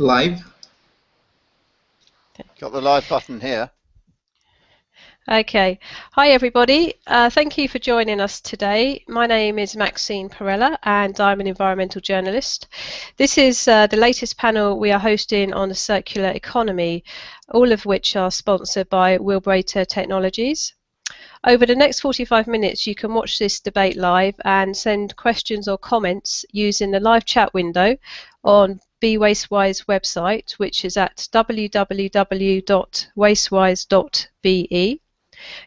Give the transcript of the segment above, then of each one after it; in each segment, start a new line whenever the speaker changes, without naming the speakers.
Live.
Got the live button here.
Okay. Hi, everybody. Thank you for joining us today. My name is Maxine Perella, and I'm an environmental journalist. This is the latest panel we are hosting on the circular economy, all of which are sponsored by Wheelbrator Technologies. Over the next 45 minutes, you can watch this debate live and send questions or comments using the live chat window on BeWastewise website, which is at www.wastewise.be.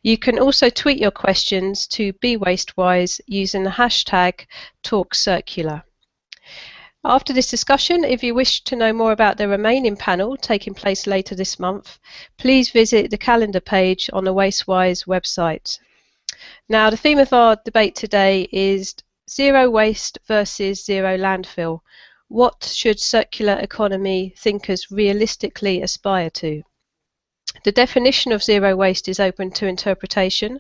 You can also tweet your questions to BeWastewise using the hashtag #TalkCircular. After this discussion, if you wish to know more about the remaining panel taking place later this month, please visit the calendar page on the Wastewise website. Now, the theme of our debate today is zero waste versus zero landfill. What should circular economy thinkers realistically aspire to? The definition of zero waste is open to interpretation.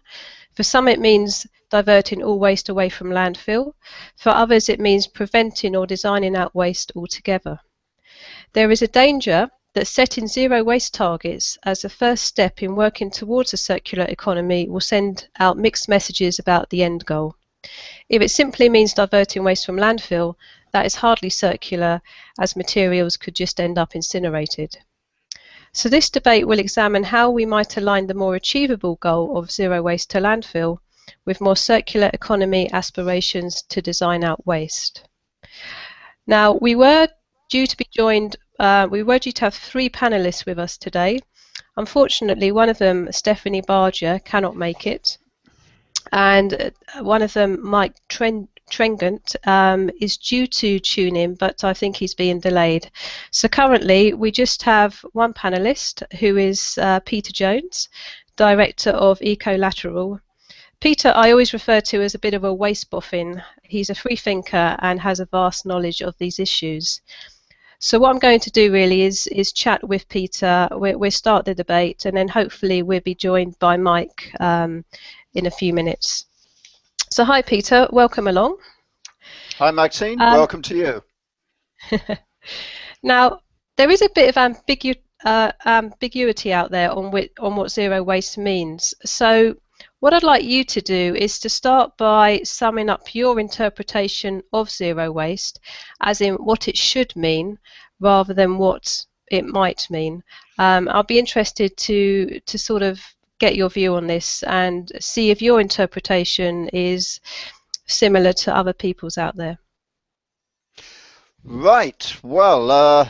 For some it means diverting all waste away from landfill. For others it means preventing or designing out waste altogether. There is a danger that setting zero waste targets as a first step in working towards a circular economy will send out mixed messages about the end goal. If it simply means diverting waste from landfill, that is hardly circular, as materials could just end up incinerated. So this debate will examine how we might align the more achievable goal of zero waste to landfill with more circular economy aspirations to design out waste. Now, we were due to have 3 panelists with us today. Unfortunately, one of them, Stephanie Barger, cannot make it. And one of them, Mike Tregent, is due to tune in, but I think he's being delayed. So currently we just have one panelist, who is Peter Jones, Director of Ecolateral. Peter I always refer to as a bit of a waste boffin. He's a free thinker and has a vast knowledge of these issues. So what I'm going to do really is chat with Peter. We'll start the debate, and then hopefully we'll be joined by Mike in a few minutes. So hi Peter, welcome along.
Hi Maxine, welcome to you.
Now, there is a bit of ambiguity out there on what zero waste means. So what I'd like you to do is to start by summing up your interpretation of zero waste, as in what it should mean rather than what it might mean. I'll be interested to sort of get your view on this and see if your interpretation is similar to other people's out there.
Right, well,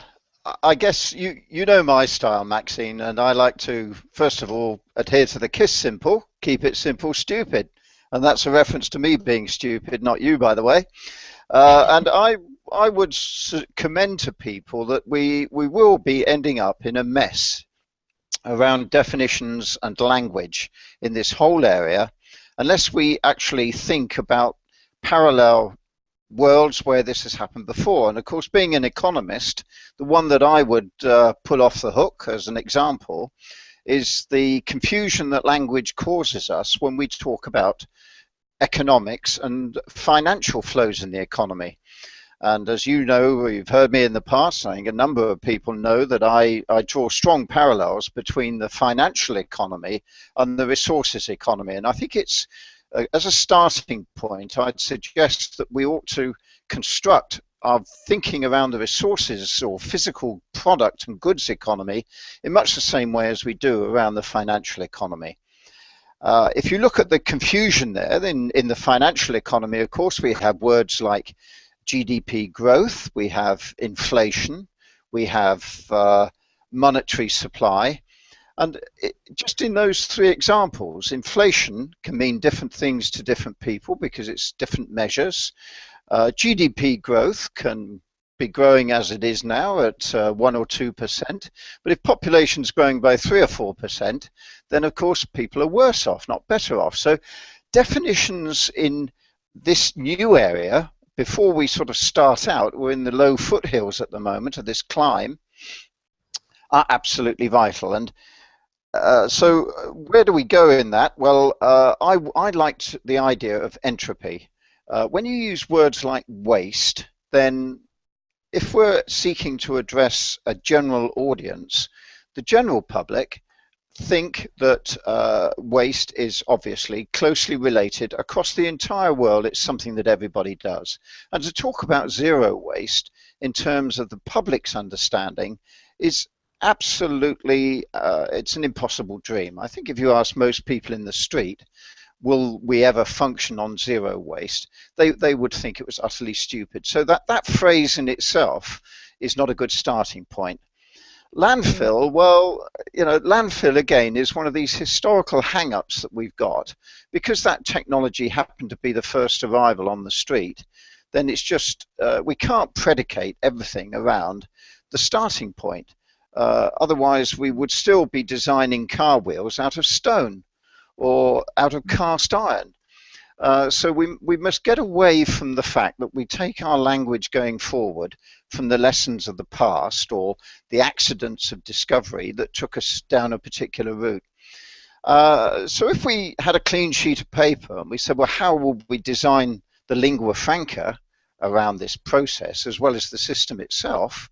I guess you know my style, Maxine, and I like to, first of all, adhere to the KISS simple, keep it simple, stupid. And that's a reference to me being stupid, not you, by the way. And I would commend to people that we will be ending up in a mess around definitions and language in this whole area, unless we actually think about parallel worlds where this has happened before. And of course, being an economist, the one that I would pull off the hook as an example is the confusion that language causes us when we talk about economics and financial flows in the economy. And as you know, you've heard me in the past, I think a number of people know that I draw strong parallels between the financial economy and the resources economy. And I think it's, as a starting point, I'd suggest that we ought to construct our thinking around the resources or physical product and goods economy in much the same way as we do around the financial economy. If you look at the confusion there, then in the financial economy, of course, we have words like GDP growth, we have inflation, we have monetary supply. And just in those 3 examples, inflation can mean different things to different people because it's different measures. GDP growth can be growing as it is now at 1 or 2%, but if population's growing by 3 or 4%, then of course people are worse off, not better off. So definitions in this new area, before we sort of start out, we're in the low foothills at the moment of this climb, are absolutely vital. And so where do we go in that? Well, I liked the idea of entropy. When you use words like waste, then if we're seeking to address a general audience, the general public think that waste is obviously closely related across the entire world. It's something that everybody does. And to talk about zero waste in terms of the public's understanding is absolutely, it's an impossible dream. I think if you ask most people in the street, will we ever function on zero waste, they would think it was utterly stupid. So that phrase in itself is not a good starting point. Landfill, well, you know, landfill again is one of these historical hang-ups that we've got. Because that technology happened to be the first arrival on the street, then it's just, we can't predicate everything around the starting point. Otherwise, we would still be designing car wheels out of stone or out of cast iron. So we must get away from the fact that we take our language going forward from the lessons of the past or the accidents of discovery that took us down a particular route. So if we had a clean sheet of paper and we said, well, how will we design the lingua franca around this process as well as the system itself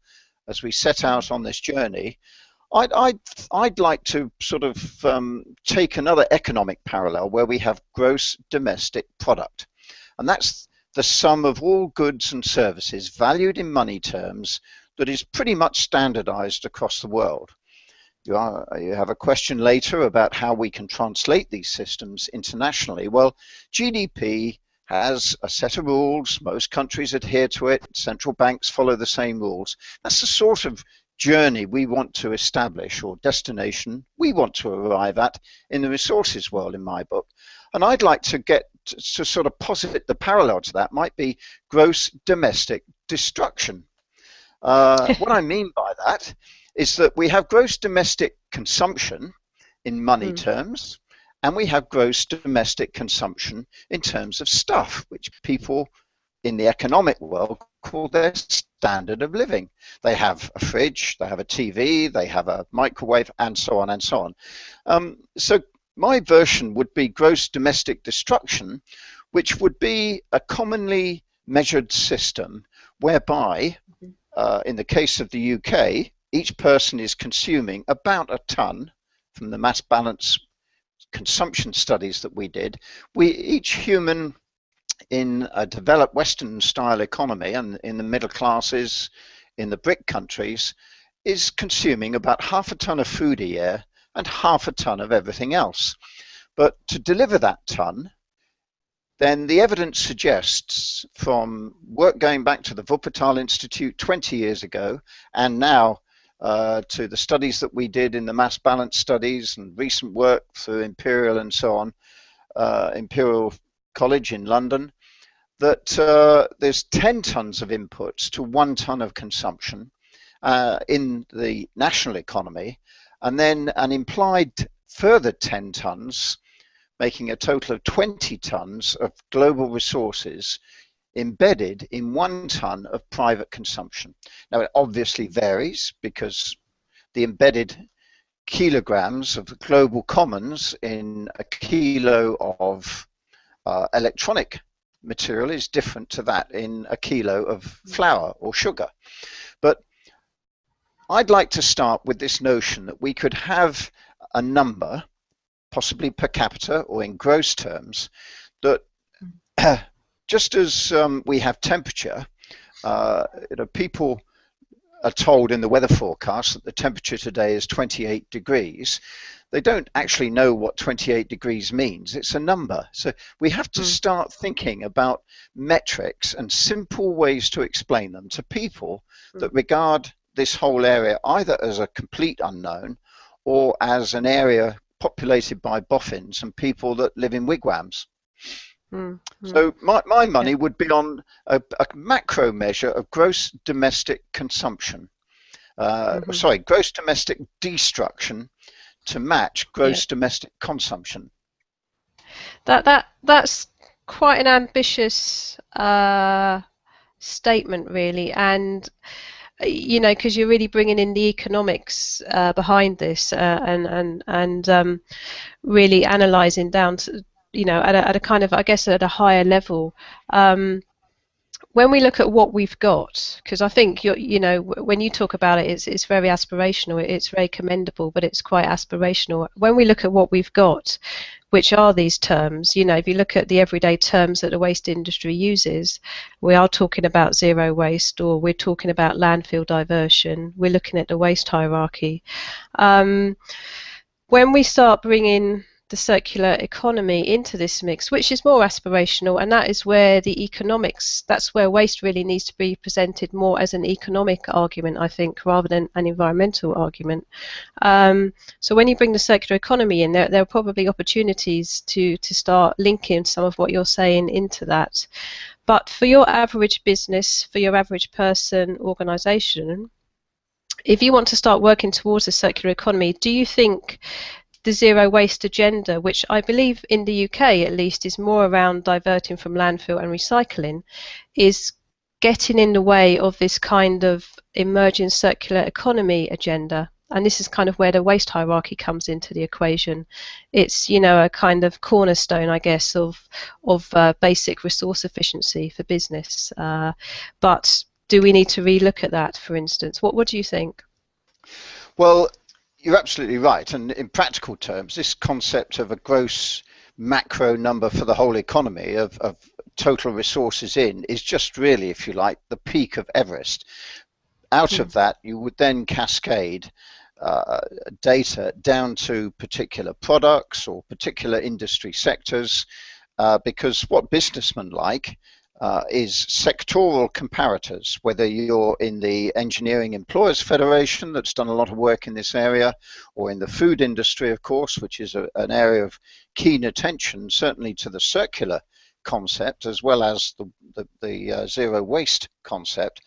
as we set out on this journey, I'd like to sort of take another economic parallel where we have gross domestic product. And that's the sum of all goods and services valued in money terms that is pretty much standardized across the world. You have a question later about how we can translate these systems internationally. Well, GDP has a set of rules. Most countries adhere to it. Central banks follow the same rules. That's the sort of journey we want to establish, or destination we want to arrive at in the resources world, in my book. And I'd like to get to sort of posit the parallel to that might be gross domestic destruction. What I mean by that is that we have gross domestic consumption in money terms, and we have gross domestic consumption in terms of stuff, which people in the economic world call their standard of living. They have a fridge, they have a TV, they have a microwave, and so on and so on. So my version would be gross domestic destruction, which would be a commonly measured system whereby, in the case of the UK, each person is consuming about a ton from the mass balance consumption studies that we did. Each human in a developed Western style economy and in the middle classes in the BRIC countries is consuming about half a ton of food a year and half a ton of everything else. But to deliver that ton, then the evidence suggests from work going back to the Wuppertal Institute 20 years ago and now to the studies that we did in the mass balance studies and recent work through Imperial and so on, Imperial College in London, that there's 10 tons of inputs to 1 ton of consumption in the national economy, and then an implied further 10 tons, making a total of 20 tons of global resources embedded in 1 ton of private consumption. Now, it obviously varies because the embedded kilograms of the global commons in a kilo of electronic material is different to that in a kilo of flour or sugar. But I'd like to start with this notion that we could have a number, possibly per capita or in gross terms, that just as we have temperature, people are told in the weather forecast that the temperature today is 28 degrees. They don't actually know what 28 degrees means. It's a number. So we have to start thinking about metrics and simple ways to explain them to people that regard this whole area either as a complete unknown or as an area populated by boffins and people that live in wigwams. So my money would be on a macro measure of gross domestic consumption. Sorry, gross domestic destruction to match gross domestic consumption.
That's quite an ambitious statement, really, and you know, because you're really bringing in the economics behind this and really analysing down to, you know, at a kind of, I guess, at a higher level, when we look at what we've got, because I think you know, when you talk about it, it's very aspirational. It's very commendable, but it's quite aspirational. When we look at what we've got, which are these terms, you know, if you look at the everyday terms that the waste industry uses, we are talking about zero waste, or we're talking about landfill diversion. We're looking at the waste hierarchy. Um, when we start bringing the circular economy into this mix, which is more aspirational, and that is where the economics, that's where waste really needs to be presented more as an economic argument, I think, rather than an environmental argument. So when you bring the circular economy in, there are probably opportunities to start linking some of what you're saying into that. But for your average business, for your average person, organisation, if you want to start working towards a circular economy, do you think the zero waste agenda, which I believe in the UK at least is more around diverting from landfill and recycling, is getting in the way of this kind of emerging circular economy agenda? And this is kind of where the waste hierarchy comes into the equation. It's, you know, a kind of cornerstone, I guess, of basic resource efficiency for business. But do we need to relook at that, for instance? What do you think?
Well, you're absolutely right. And in practical terms, this concept of a gross macro number for the whole economy of total resources in is just really, if you like, the peak of Everest. Out of that, you would then cascade data down to particular products or particular industry sectors, because what businessmen like is sectoral comparators, whether you're in the Engineering Employers Federation that's done a lot of work in this area, or in the food industry, of course, which is an area of keen attention, certainly to the circular concept, as well as the zero waste concept.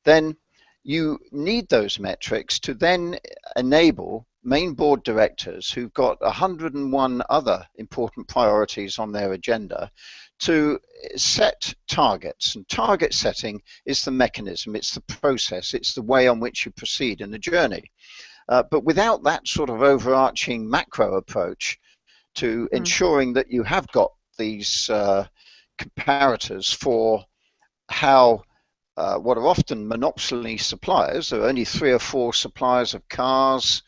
Then you need those metrics to then enable main board directors who've got 101 other important priorities on their agenda to set targets. And target setting is the mechanism, it's the process, it's the way on which you proceed in the journey. But without that sort of overarching macro approach to ensuring that you have got these comparators for how what are often monopoly suppliers, there are only 3 or 4 suppliers of cars,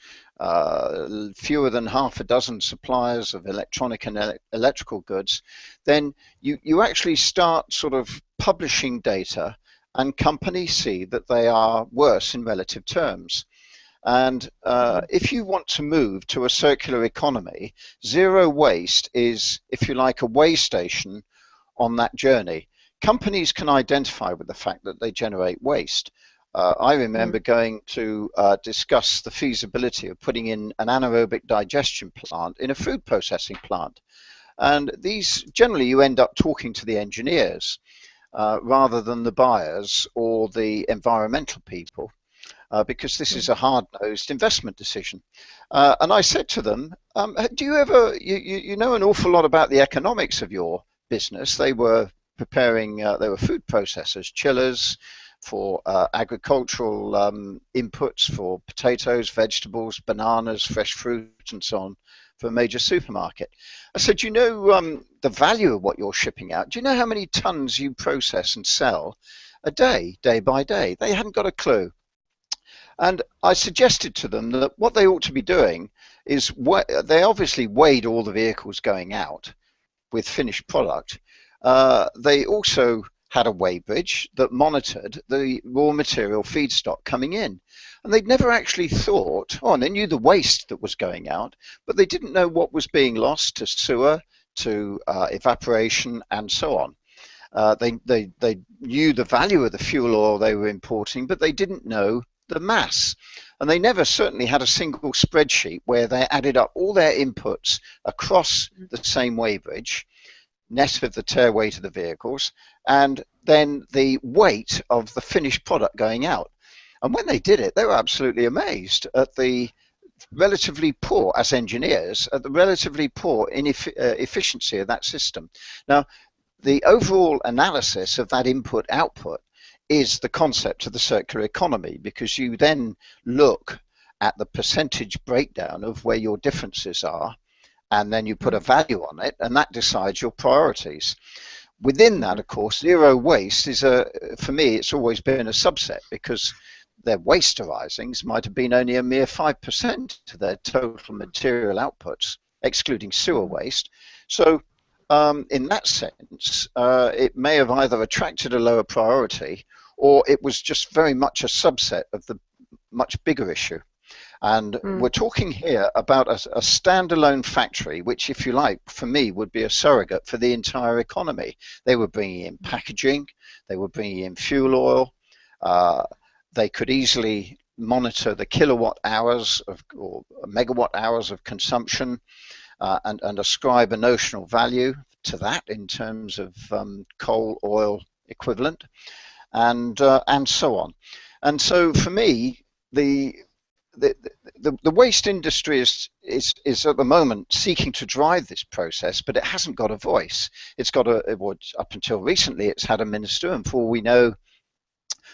fewer than half a dozen suppliers of electronic and electrical goods, then you actually start sort of publishing data, and companies see that they are worse in relative terms. And if you want to move to a circular economy, zero waste is, if you like, a way station on that journey. Companies can identify with the fact that they generate waste. I remember going to discuss the feasibility of putting in an anaerobic digestion plant in a food processing plant. And these, generally you end up talking to the engineers rather than the buyers or the environmental people, because this is a hard-nosed investment decision. And I said to them, do you ever, you know an awful lot about the economics of your business. They were preparing, they were food processors, chillers, for agricultural inputs for potatoes, vegetables, bananas, fresh fruit, and so on for a major supermarket. I said, you know the value of what you're shipping out? Do you know how many tons you process and sell a day, day by day? They hadn't got a clue. And I suggested to them that what they ought to be doing is, they obviously weighed all the vehicles going out with finished product. They also had a weighbridge that monitored the raw material feedstock coming in. And they'd never actually thought, and they knew the waste that was going out, but they didn't know what was being lost to sewer, to evaporation, and so on. They knew the value of the fuel oil they were importing, but they didn't know the mass. And they never certainly had a single spreadsheet where they added up all their inputs across the same weighbridge, net of the tare weight of the vehicles, and then the weight of the finished product going out. And when they did it, they were absolutely amazed at the relatively poor, as engineers, at the relatively poor efficiency of that system. Now, the overall analysis of that input-output is the concept of the circular economy, because you then look at the percentage breakdown of where your differences are, and then you put a value on it, and that decides your priorities. Within that, of course, zero waste is for me, it's always been a subset, because their waste arisings might have been only a mere 5% to their total material outputs, excluding sewer waste. So in that sense, it may have either attracted a lower priority, or it was just very much a subset of the much bigger issue. And we're talking here about a standalone factory, which, if you like, for me, would be a surrogate for the entire economy. They were bringing in packaging, they were bringing in fuel oil, they could easily monitor the kilowatt hours or megawatt hours of consumption, and ascribe a notional value to that in terms of coal, oil equivalent, and so on. And so for me, the waste industry is at the moment seeking to drive this process, but it hasn't got a voice. It's got up until recently, it's had a minister, and for all we know,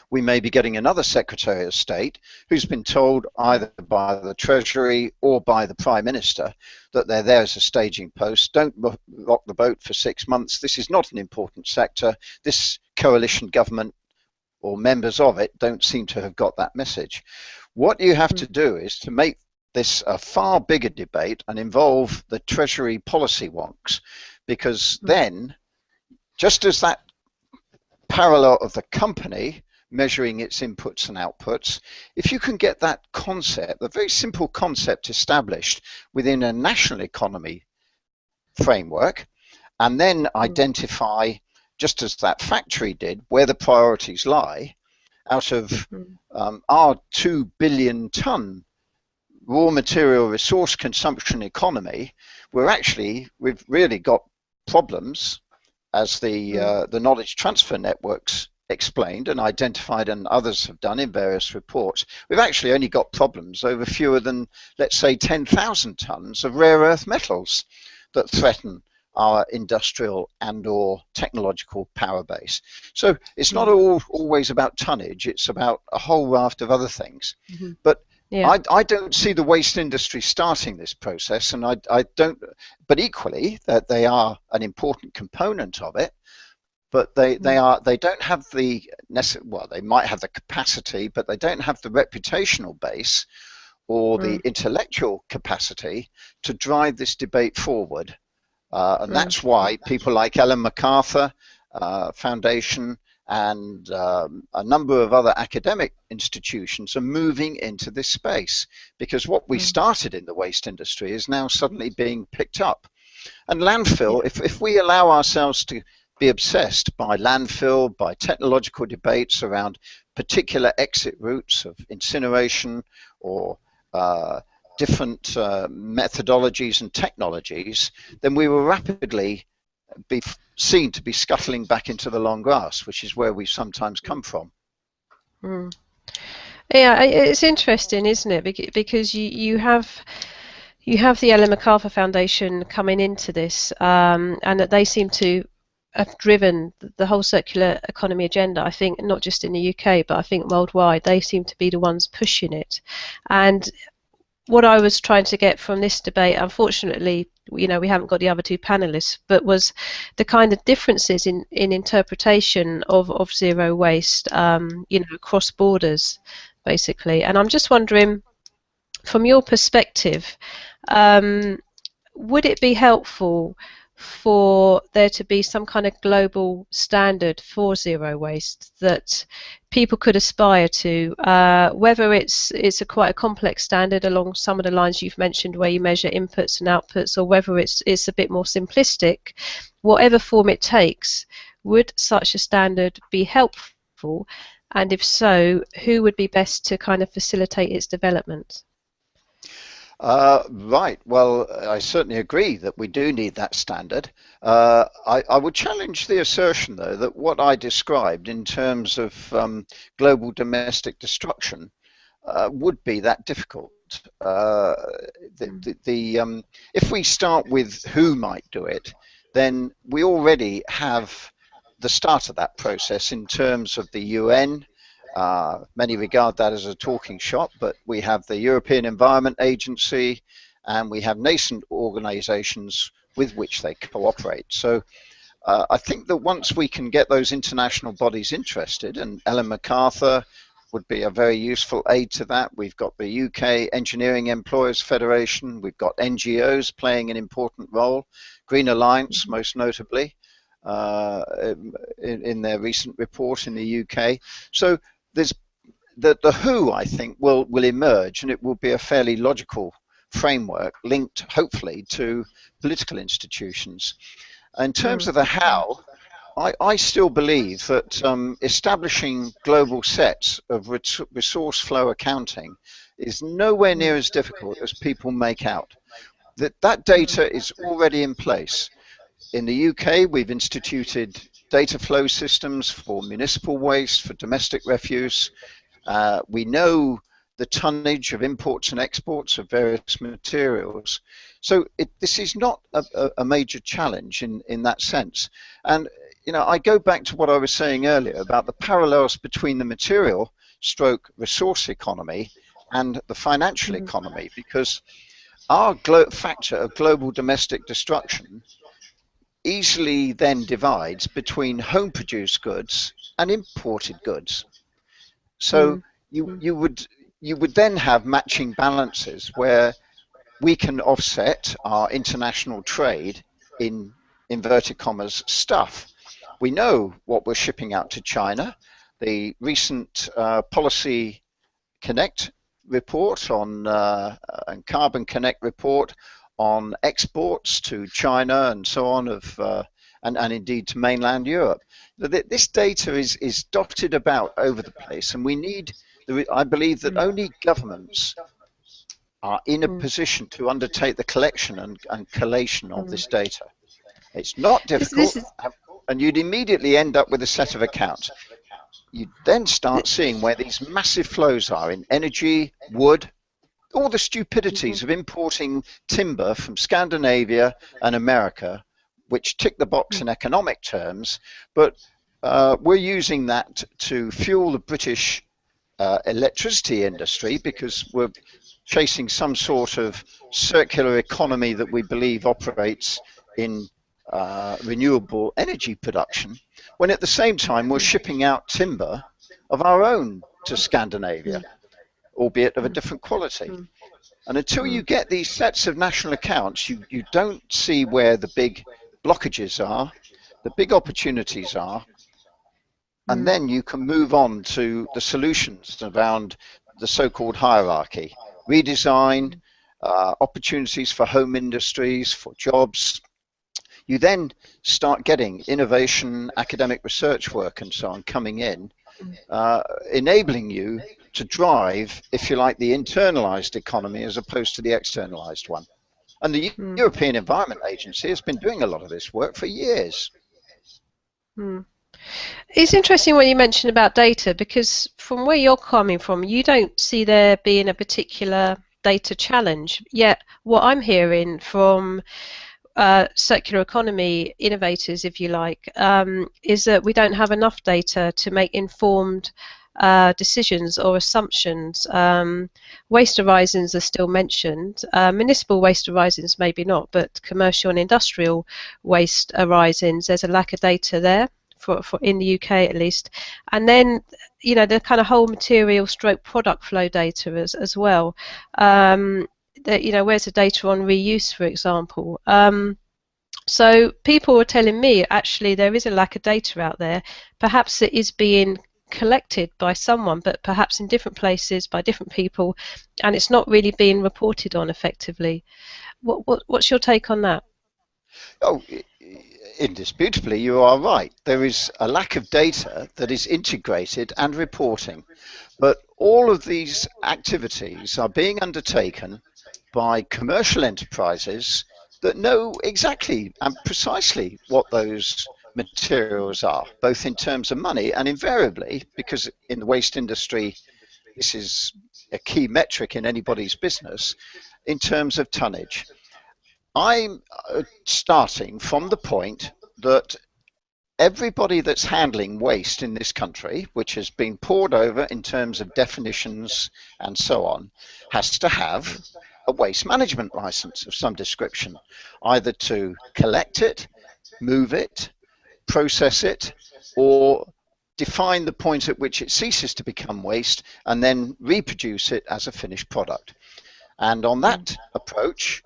we may be getting another Secretary of State who's been told either by the Treasury or by the Prime Minister that they're there as a staging post. Don't rock the boat for 6 months. This is not an important sector. This coalition government or members of it don't seem to have got that message. What you have to do is to make this a far bigger debate and involve the Treasury policy wonks, because then, just as that parallel of the company measuring its inputs and outputs, if you can get that concept, a very simple concept, established within a national economy framework, and then identify, just as that factory did, where the priorities lie, out of our 2 billion ton raw material resource consumption economy, we've really got problems, as the knowledge transfer networks explained and identified, and others have done in various reports. We've actually only got problems over fewer than, let's say, 10,000 tons of rare earth metals that threaten our industrial and or technological power base. So it's not always about tonnage, it's about a whole raft of other things. But I don't see the waste industry starting this process, and I don't, but equally that they are an important component of it, but they don't have the well, they might have the capacity, but they don't have the reputational base or the intellectual capacity to drive this debate forward. And that's why people like Ellen MacArthur Foundation and a number of other academic institutions are moving into this space, because what we started in the waste industry is now suddenly being picked up. And landfill, if we allow ourselves to be obsessed by landfill, by technological debates around particular exit routes of incineration or different methodologies and technologies, then we will rapidly be seen to be scuttling back into the long grass, which is where we sometimes come from.
Yeah, it's interesting, isn't it? Because you have the Ellen MacArthur Foundation coming into this, and that they seem to have driven the whole circular economy agenda. I think not just in the UK, but I think worldwide, they seem to be the ones pushing it. And what I was trying to get from this debate, unfortunately, we haven't got the other two panelists, but was the kind of differences in interpretation of zero waste, across borders, basically. And I'm just wondering, from your perspective, would it be helpful for there to be some kind of global standard for zero waste that people could aspire to, whether it's quite a complex standard along some of the lines you've mentioned where you measure inputs and outputs, or whether it's a bit more simplistic? Whatever form it takes, would such a standard be helpful? And if so, who would be best to kind of facilitate its development?
Right. Well, I certainly agree that we do need that standard. I would challenge the assertion, though, that what I described in terms of global domestic destruction would be that difficult. If we start with who might do it, then we already have the start of that process in terms of the UN. Many regard that as a talking shop, but we have the European Environment Agency, and we have nascent organizations with which they cooperate. So I think that once we can get those international bodies interested, and Ellen MacArthur would be a very useful aid to that. We've got the UK Engineering Employers Federation. We've got NGOs playing an important role. Green Alliance, most notably, uh, in their recent report in the UK. So there's the WHO, I think, will emerge, and it will be a fairly logical framework linked, hopefully, to political institutions. In terms of the how, I still believe that establishing global sets of resource flow accounting is nowhere near as difficult as people make out. That data is already in place. In the UK, we've instituted data flow systems for municipal waste, for domestic refuse. We know the tonnage of imports and exports of various materials. So this is not a major challenge in that sense. And I go back to what I was saying earlier about the parallels between the material stroke resource economy and the financial economy, because our factor of global domestic destruction easily then divides between home produced goods and imported goods. So you would then have matching balances where we can offset our international trade in inverted commas stuff. We know what we're shipping out to China. The recent Policy Connect report and Carbon Connect report on exports to China and so on and indeed to mainland Europe. This data is dotted about over the place, and I believe that only governments are in a position to undertake the collection and collation of this data. It's not difficult, and you'd immediately end up with a set of accounts. You then start seeing where these massive flows are in energy, wood, all the stupidities of importing timber from Scandinavia and America, which tick the box in economic terms, but we're using that to fuel the British electricity industry because we're chasing some sort of circular economy that we believe operates in renewable energy production, when at the same time we're shipping out timber of our own to Scandinavia, albeit of a different quality. And until you get these sets of national accounts, you don't see where the big blockages are, the big opportunities are, and then you can move on to the solutions around the so-called hierarchy, redesign, opportunities for home industries, for jobs. You then start getting innovation, academic research work and so on coming in, enabling you to drive, if you like, the internalized economy as opposed to the externalized one. And the European Environment Agency has been doing a lot of this work for years.
It's interesting what you mentioned about data, because from where you're coming from, you don't see there being a particular data challenge. Yet what I'm hearing from circular economy innovators, if you like, is that we don't have enough data to make informed decisions or assumptions. Waste horizons are still mentioned. Municipal waste horizons maybe not, but commercial and industrial waste horizons, there's a lack of data there for in the UK at least. And then the kind of whole material stroke product flow data as well. Where's the data on reuse, for example? So people were telling me actually there is a lack of data out there. Perhaps it is being collected by someone, but perhaps in different places by different people, and it's not really being reported on effectively. What's your take on that?
Oh, indisputably, you are right. There is a lack of data that is integrated and reporting, but all of these activities are being undertaken by commercial enterprises that know exactly and precisely what those materials are, both in terms of money and invariably, because in the waste industry, this is a key metric in anybody's business, in terms of tonnage. I'm starting from the point that everybody that's handling waste in this country, which has been poured over in terms of definitions and so on, has to have a waste management license of some description, either to collect it, move it, process it, or define the point at which it ceases to become waste and then reproduce it as a finished product. And on that approach,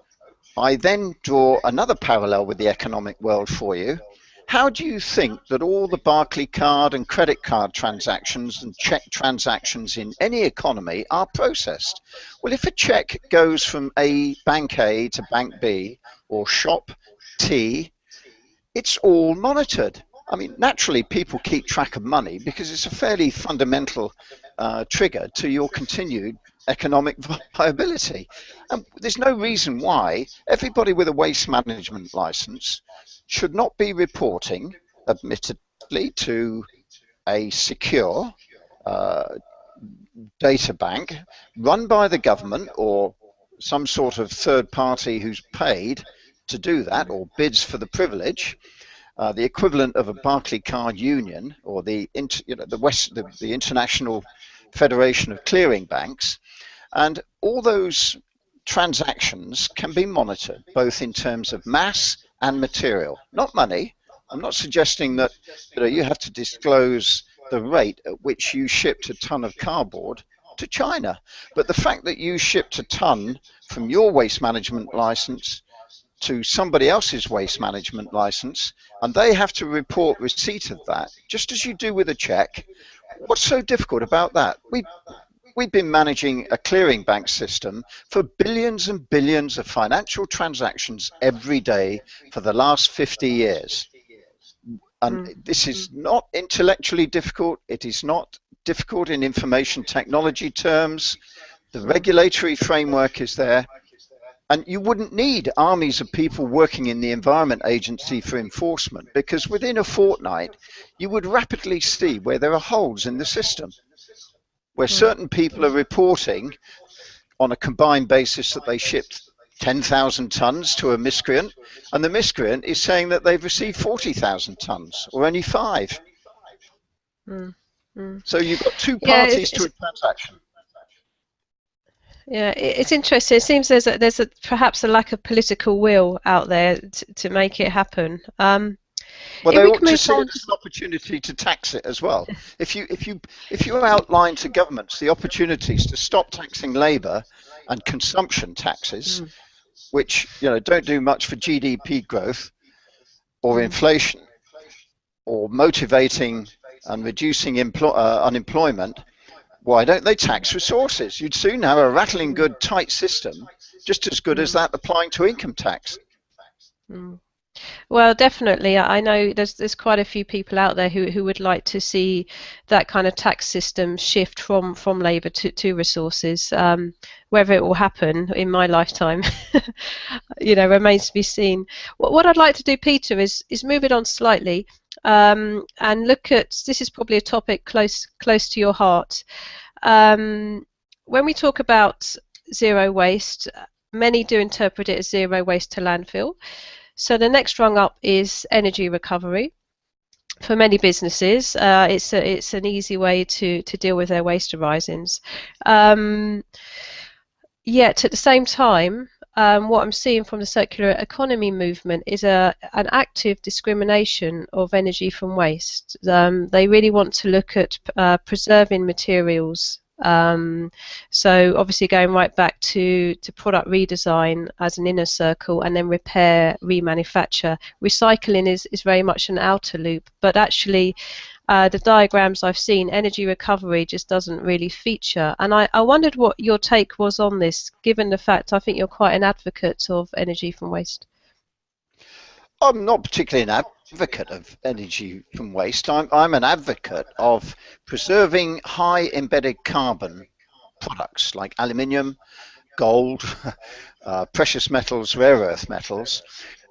I then draw another parallel with the economic world for you. How do you think that all the Barclaycard and credit card transactions and check transactions in any economy are processed? Well, if a check goes from bank A to bank B or shop T, it's all monitored. I mean, naturally, people keep track of money because it's a fairly fundamental trigger to your continued economic viability. And there's no reason why everybody with a waste management license should not be reporting, admittedly, to a secure data bank run by the government or some sort of third party who's paid to do that or bids for the privilege, the equivalent of a Barclaycard Union or the International Federation of Clearing Banks, and all those transactions can be monitored both in terms of mass and material, not money. I'm not suggesting that you have to disclose the rate at which you shipped a ton of cardboard to China, but the fact that you shipped a ton from your waste management license to somebody else's waste management license, and they have to report receipt of that, just as you do with a check. What's so difficult about that? We've been managing a clearing bank system for billions and billions of financial transactions every day for the last 50 years. And this is not intellectually difficult. It is not difficult in information technology terms. The regulatory framework is there. And you wouldn't need armies of people working in the Environment Agency for enforcement, because within a fortnight, you would rapidly see where there are holes in the system, where certain people are reporting on a combined basis that they shipped 10,000 tons to a miscreant, and the miscreant is saying that they've received 40,000 tons, or only 5. So you've got two parties to a transaction.
Yeah, it's interesting. It seems there's perhaps a lack of political will out there to make it happen.
Well, they ought to see it as an opportunity to tax it as well. If you outline to governments the opportunities to stop taxing labour and consumption taxes, which don't do much for GDP growth or inflation, or motivating and reducing unemployment, why don't they tax resources? You'd soon have a rattling good, tight system, just as good as that applying to income tax.
Well, definitely. I know there's quite a few people out there who would like to see that kind of tax system shift from labour to resources. Whether it will happen in my lifetime, remains to be seen. What I'd like to do, Peter, is move it on slightly and look at, this is probably a topic close to your heart. When we talk about zero waste, many do interpret it as zero waste to landfill. So the next rung up is energy recovery. For many businesses, it's an easy way to deal with their waste arisings. Yet at the same time, what I'm seeing from the circular economy movement is an active discrimination of energy from waste. They really want to look at preserving materials. So obviously going right back to product redesign as an inner circle, and then repair, remanufacture. Recycling is very much an outer loop, but actually the diagrams I've seen, energy recovery just doesn't really feature. And I wondered what your take was on this, given the fact I think you're quite an advocate of energy from waste.
I'm not particularly an advocate of energy from waste. I'm an advocate of preserving high embedded carbon products like aluminium, gold, precious metals, rare earth metals,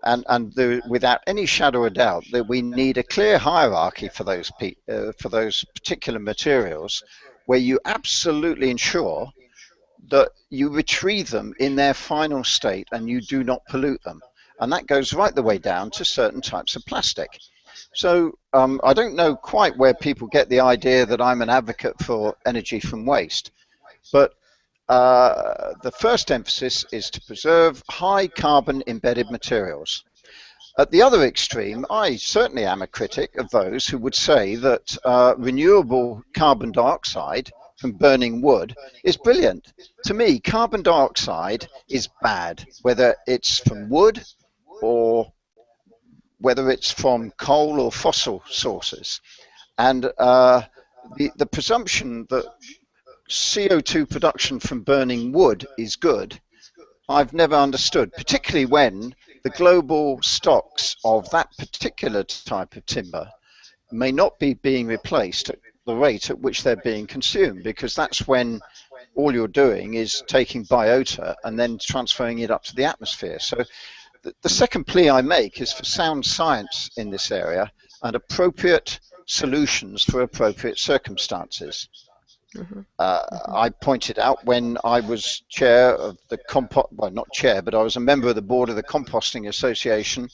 and without any shadow of doubt that we need a clear hierarchy for those particular materials, where you absolutely ensure that you retrieve them in their final state and you do not pollute them. And that goes right the way down to certain types of plastic. So I don't know quite where people get the idea that I'm an advocate for energy from waste, but the first emphasis is to preserve high carbon embedded materials. At the other extreme, I certainly am a critic of those who would say that renewable carbon dioxide from burning wood is brilliant. To me, carbon dioxide is bad, whether it's from wood or whether it's from coal or fossil sources. And the presumption that CO2 production from burning wood is good, I've never understood, particularly when the global stocks of that particular type of timber may not be being replaced at the rate at which they're being consumed, because that's when all you're doing is taking biota and then transferring it up to the atmosphere. So the second plea I make is for sound science in this area and appropriate solutions for appropriate circumstances. I pointed out when I was chair of the well, not chair, but I was a member of the board of the Composting Association,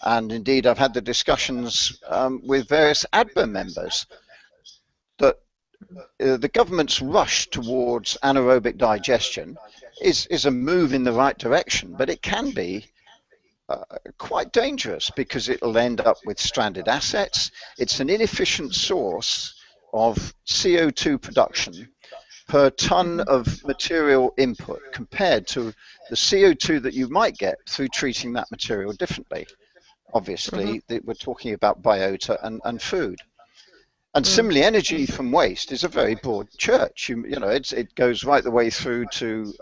and indeed I've had the discussions with various ADBA members that the government's rush towards anaerobic digestion is a move in the right direction, but it can be quite dangerous because it'll end up with stranded assets. It's an inefficient source of CO2 production per ton of material input compared to the CO2 that you might get through treating that material differently. Obviously, we're talking about biota and food. And similarly, energy from waste is a very broad church. You know, it goes right the way through to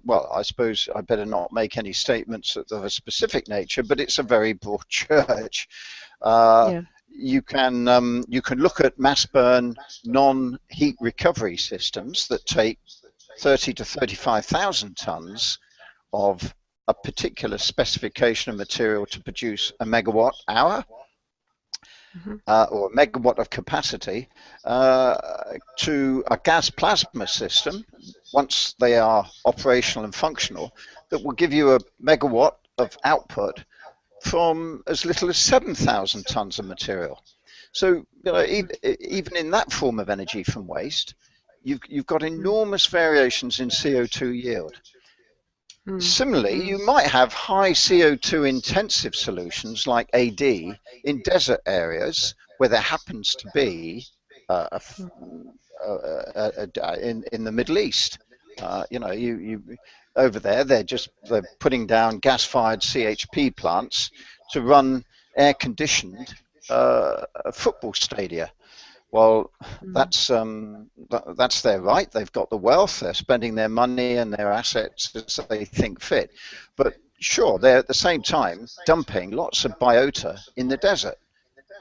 well, I suppose I better not make any statements of a specific nature, but it's a very broad church. You can look at mass burn non-heat recovery systems that take 30 to 35,000 tons of a particular specification of material to produce a megawatt hour. Or a megawatt of capacity to a gas plasma system once they are operational and functional that will give you a megawatt of output from as little as 7,000 tons of material. So, you know, even in that form of energy from waste, you've got enormous variations in CO2 yield. Similarly, you might have high CO2 intensive solutions like AD in desert areas where there happens to be in the Middle East. You know, you over there they're putting down gas-fired CHP plants to run air-conditioned football stadia. Well, that's their right. They've got the wealth. They're spending their money and their assets as they think fit. But sure, they're at the same time dumping lots of biota in the desert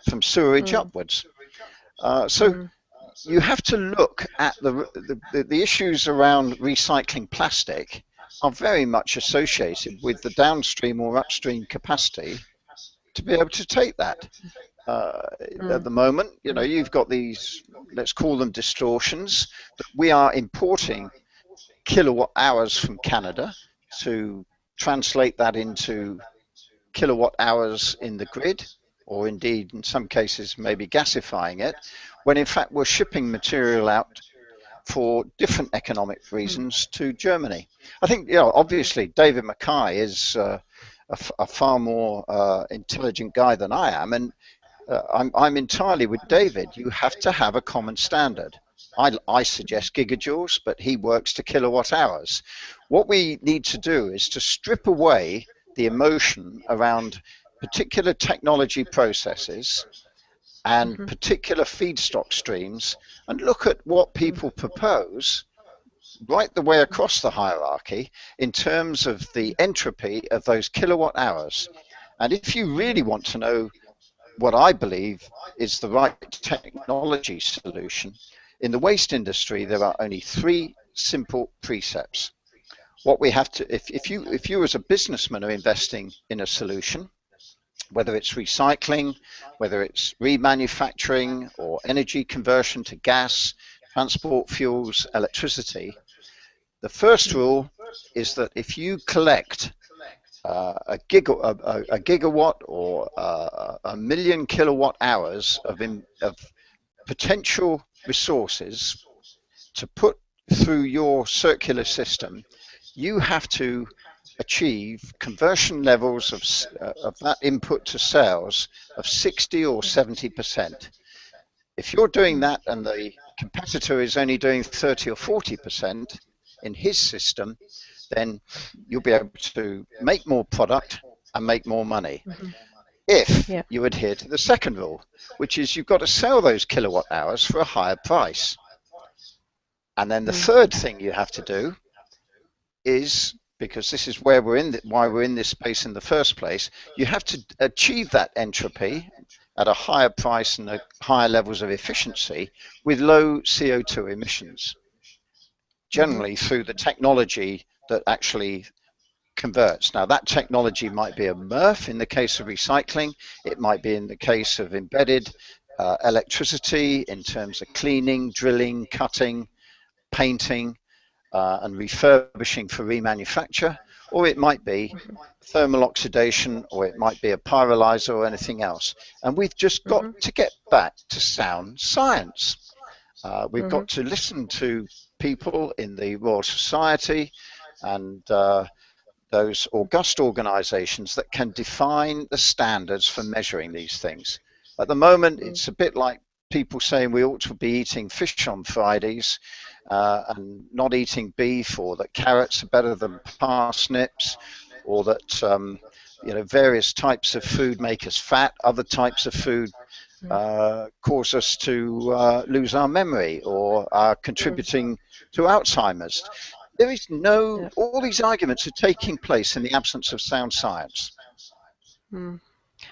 from sewerage upwards. So you have to look at the issues around recycling plastic are very much associated with the downstream or upstream capacity to be able to take that. At the moment, you know, you've got these, let's call them distortions, that we are importing kilowatt hours from Canada to translate that into kilowatt hours in the grid, or indeed in some cases maybe gasifying it, when in fact we're shipping material out for different economic reasons to Germany. I think, you know, obviously David Mackay is a far more intelligent guy than I am, and I'm entirely with David. You have to have a common standard. I suggest gigajoules, but he works to kilowatt hours. What we need to do is to strip away the emotion around particular technology processes and particular feedstock streams and look at what people propose right the way across the hierarchy in terms of the entropy of those kilowatt hours. And if you really want to know what I believe is the right technology solution, in the waste industry there are only three simple precepts. What we have to, if you as a businessman are investing in a solution, whether it's recycling, whether it's remanufacturing or energy conversion to gas, transport fuels, electricity, the first rule is that if you collect a gigawatt or a million kilowatt hours of potential resources to put through your circular system, you have to achieve conversion levels of that input to sales of 60 or 70%. If you're doing that and the competitor is only doing 30 or 40% in his system, then you'll be able to make more product and make more money. If
Yeah.
you adhere to the second rule, which is you've got to sell those kilowatt hours for a higher price. And then the third thing you have to do is, because this is why we're in this space in the first place, you have to achieve that entropy at a higher price and higher levels of efficiency with low CO2 emissions, generally through the technology that actually converts. Now, that technology might be a MRF in the case of recycling. It might be in the case of embedded electricity in terms of cleaning, drilling, cutting, painting, and refurbishing for remanufacture, or it might be thermal oxidation, or it might be a pyrolyzer or anything else. And we've just got to get back to sound science. We've got to listen to people in the Royal Society and those august organizations that can define the standards for measuring these things. At the moment, it's a bit like people saying we ought to be eating fish on Fridays and not eating beef, or that carrots are better than parsnips, or that various types of food make us fat, other types of food cause us to lose our memory or are contributing to Alzheimer's. There is all these arguments are taking place in the absence of sound science.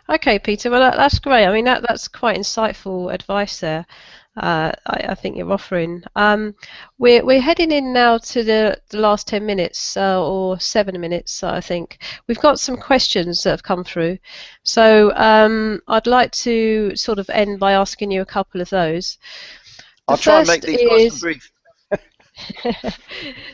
Okay, Peter, well, that's great. I mean, that's quite insightful advice there. I think you're offering. We're heading in now to the last 10 minutes or 7 minutes, I think. We've got some questions that have come through. So I'd like to sort of end by asking you a couple of those.
I'll try and make these nice and brief.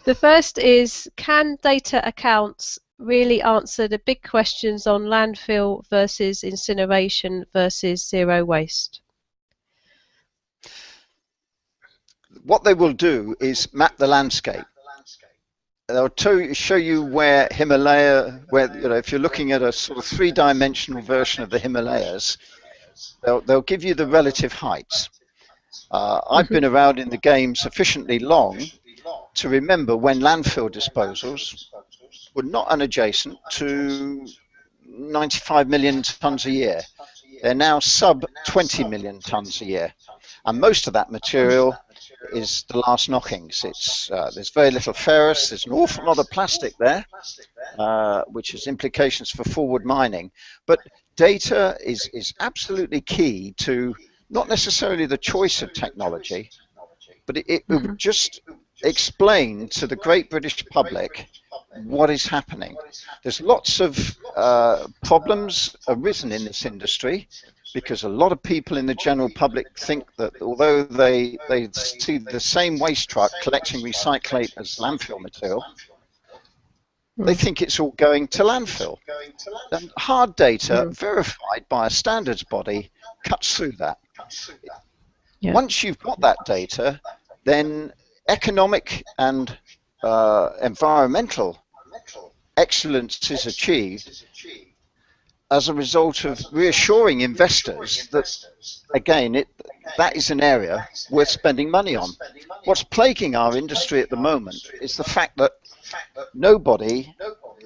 The first is, can data accounts really answer the big questions on landfill versus incineration versus zero waste?
What they will do is map the landscape. They'll show you where if you're looking at a sort of three-dimensional version of the Himalayas, they'll give you the relative heights. I've been around in the game sufficiently long to remember when landfill disposals were not unadjacent to 95 million tonnes a year. They're now sub 20 million tonnes a year. And most of that material is the last knockings. There's very little ferrous, there's an awful lot of plastic there, which has implications for forward mining. But data is absolutely key to not necessarily the choice of technology, but it would just explain to the great British public what is happening. There's lots of problems arisen in this industry because a lot of people in the general public think that although they see the same waste truck collecting recyclate as landfill material, they think it's all going to landfill. And hard data verified by a standards body cuts through that.
Yeah.
Once you've got that data, then economic and environmental excellence is achieved as a result of reassuring investors that, again, that is an area worth spending money on. What's plaguing our industry at the moment is the fact that nobody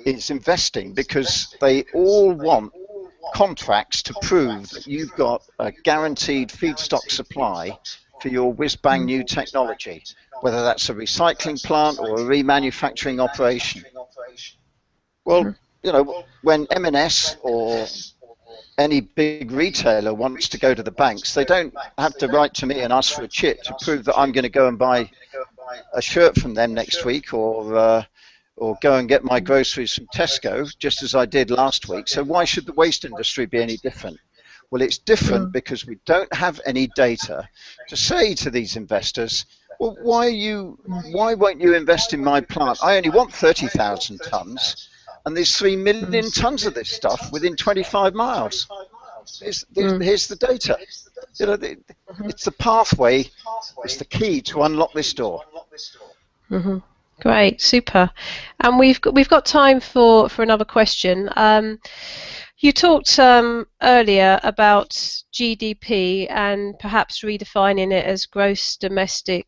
is investing because they all want contracts to prove that you've got a guaranteed feedstock supply for your whiz-bang new technology, whether that's a recycling plant or a remanufacturing operation. Well, when M&S or any big retailer wants to go to the banks, they don't have to write to me and ask for a chit to prove that I'm going to go and buy a shirt from them next week, or go and get my groceries from Tesco, just as I did last week. So why should the waste industry be any different? Well, it's different because we don't have any data to say to these investors, well, why won't you invest in my plant? I only want 30,000 tonnes, and there's 3 million tonnes of this stuff within 25 miles. Here's the data. It's the pathway, it's the key to unlock this door.
Great, super. And we've got time for another question. You talked earlier about GDP and perhaps redefining it as gross domestic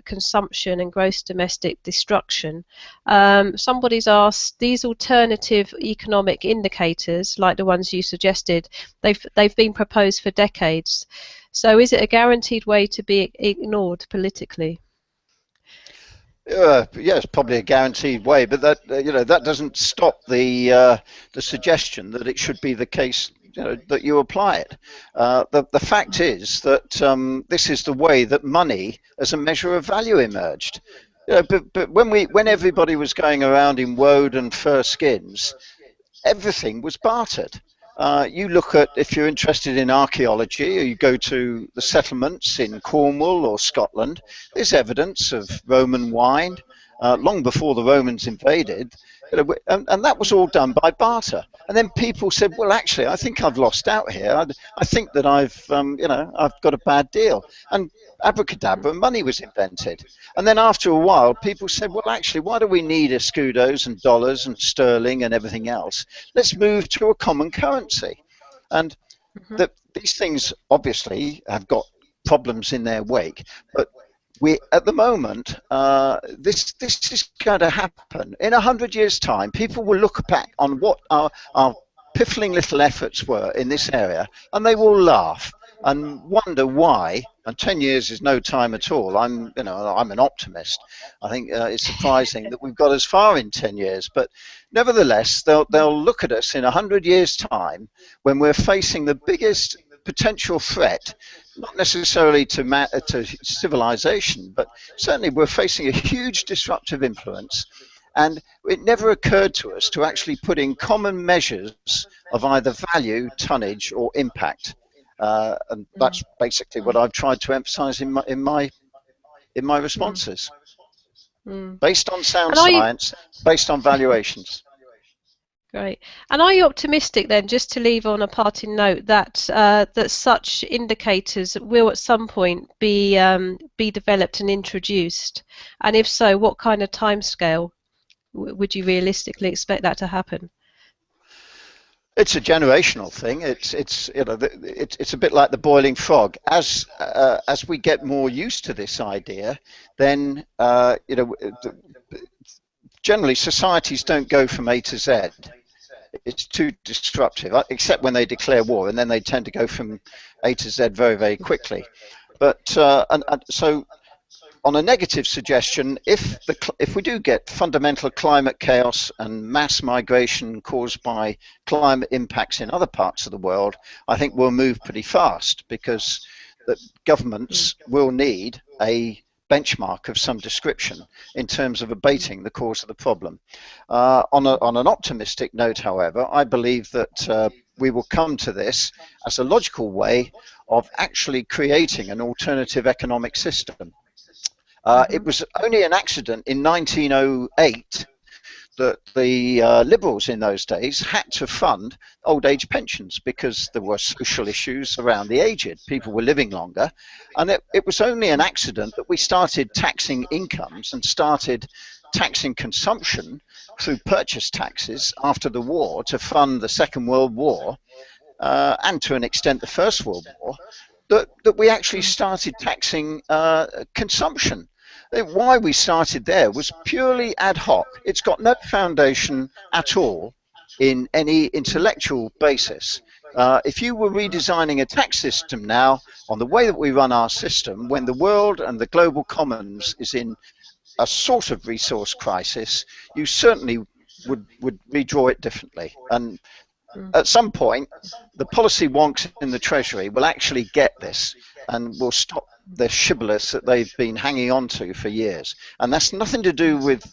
consumption and gross domestic destruction. Somebody's asked, these alternative economic indicators, like the ones you suggested, they've been proposed for decades. So is it a guaranteed way to be ignored politically?
Yes, probably a guaranteed way, but that that doesn't stop the suggestion that it should be the case, that you apply it. The fact is that this is the way that money as a measure of value emerged. But when everybody was going around in woad and fur skins, everything was bartered. You look at, if you're interested in archaeology, or you go to the settlements in Cornwall or Scotland, there's evidence of Roman wine long before the Romans invaded, and that was all done by barter. And then people said, well, actually, I think I've lost out here. I think that I've got a bad deal. And abracadabra, money was invented. And then after a while, people said, well, actually, why do we need escudos and dollars and sterling and everything else? Let's move to a common currency. And
Mm-hmm.
these things obviously have got problems in their wake, but we, at the moment, this is going to happen. In 100 years' time, people will look back on what our piffling little efforts were in this area, and they will laugh and wonder why. And 10 years is no time at all. I'm an optimist. I think it's surprising that we've got as far in 10 years, but nevertheless, they'll look at us in 100 years' time when we're facing the biggest potential threat, not necessarily to civilization, but certainly we're facing a huge disruptive influence. And it never occurred to us to actually put in common measures of either value, tonnage, or impact. And that's basically what I've tried to emphasize in my responses,
Mm.
based on sound
And are you
science, based on valuations.
great? And are you optimistic then, just to leave on a parting note, that that such indicators will at some point be developed and introduced? And if so, what kind of timescale would you realistically expect that to happen?
It's a generational thing. It's a bit like the boiling frog. As we get more used to this idea, then generally societies don't go from A to Z. It's too disruptive, except when they declare war, and then they tend to go from A to Z very, very quickly. But so, on a negative suggestion, if we do get fundamental climate chaos and mass migration caused by climate impacts in other parts of the world, I think we'll move pretty fast, because the governments will need a benchmark of some description in terms of abating the cause of the problem. On an optimistic note, however, I believe that we will come to this as a logical way of actually creating an alternative economic system. It was only an accident in 1908 that the Liberals in those days had to fund old age pensions, because there were social issues around the aged. People were living longer. And it was only an accident that we started taxing incomes and started taxing consumption through purchase taxes after the war to fund the Second World War, and to an extent the First World War, that we actually started taxing consumption. Why we started there was purely ad hoc. It's got no foundation at all in any intellectual basis. If you were redesigning a tax system now on the way that we run our system, when the world and the global commons is in a sort of resource crisis, you certainly would redraw it differently. And at some point, the policy wonks in the Treasury will actually get this and will stop the shibboleths that they've been hanging on to for years. And that's nothing to do with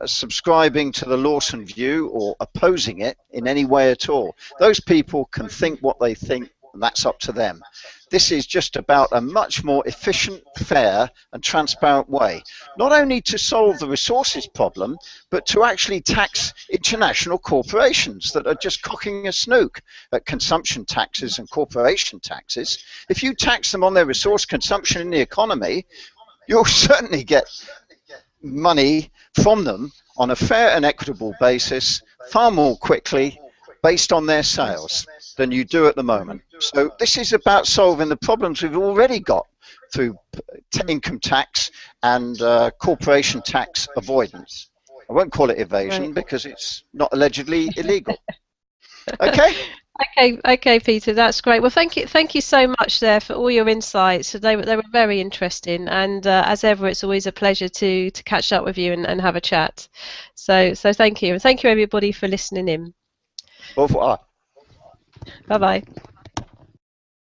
subscribing to the Lawson view or opposing it in any way at all. Those people can think what they think, and that's up to them. This is just about a much more efficient, fair, and transparent way, not only to solve the resources problem, but to actually tax international corporations that are just cocking a snook at consumption taxes and corporation taxes. If you tax them on their resource consumption in the economy, you'll certainly get money from them on a fair and equitable basis far more quickly based on their sales than you do at the moment. So this is about solving the problems we've already got through income tax and corporation tax avoidance. I won't call it evasion
Right.
because it's not allegedly illegal. Okay?
Okay, Peter, that's great. Well, thank you so much there for all your insights. They were very interesting, and as ever, it's always a pleasure to catch up with you and have a chat. So thank you, and thank you everybody for listening in.
Au revoir.
Bye bye.